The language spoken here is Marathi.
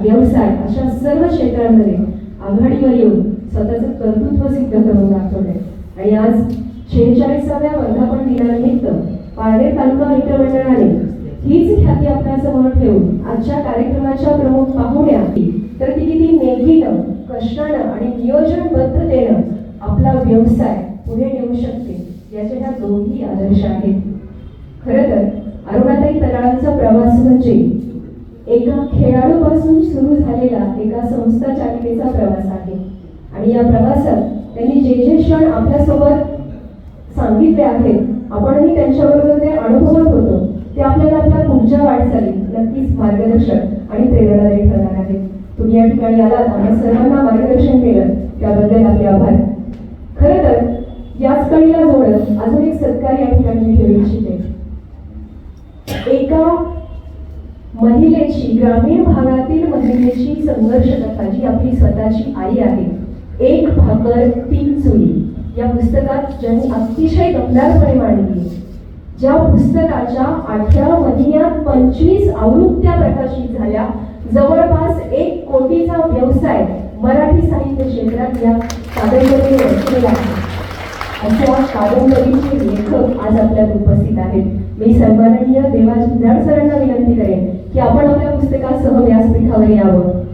व्यवसाय अशा सर्व क्षेत्रांमध्ये आघाडीवर येऊन स्वतःचं कर्तृत्व सिद्ध करून दाखवलंय। आणि आज 46व्या वर्धापन दिनानिमित्त पारनेर तालुका मित्रमंडळाने हीच ख्याती आपल्या समोर ठेवून आजच्या कार्यक्रमाच्या प्रमुख पाहुण्या तर ती किती नेकीनं, कष्टानं आणि नियोजनबद्धतेनं आपला व्यवसाय पुढे नेऊ शकते याचे ह्या दोन्ही आदर्श आहेत। खरं तर अरुणाताई तलाळांचा प्रवास म्हणजे एका खेळाडूपासून सुरू झालेला एका संस्था चालिकेचा प्रवास आहे। आणि या प्रवासात त्यांनी जे क्षण आपल्यासोबत सांगितले आहेत, आपणही त्यांच्याबरोबर ते अनुभवत होतो, ते आपल्याला आपल्या पुढच्या वाटचालीत नक्कीच मार्गदर्शक आणि प्रेरणादायी ठरणार आहेत। तुम्ही या ठिकाणी आलात, आम्हा सर्वांना मार्गदर्शन केलं, त्याबद्दल आपले आभार। खरं तर याच कळीला जोडत अजून एक सत्कार या ठिकाणी मी ठेवू इच्छिते। एका महिलेची, ग्रामीण भागातील महिलेची संघर्ष कथा जी आपली स्वतःची आई आहे, एक भाकर तीन चुली या पुस्तकात ज्यांनी अतिशय दमदारपणे मांडली, ज्या पुस्तकाच्या 8व्या महिन्यात 25 आवृत्त्या प्रकाशित झाल्या, जवळपास 1 कोटीचा व्यवसाय मराठी साहित्य क्षेत्रात या कादंबरीने रचलेला आहे। अशा कादंबरीचे लेखक आज आपल्यात उपस्थित आहेत। मी सन्माननीय देवाजी जाड सरांना विनंती करेन की आपण आपल्या पुस्तकासह व्यासपीठावर यावं।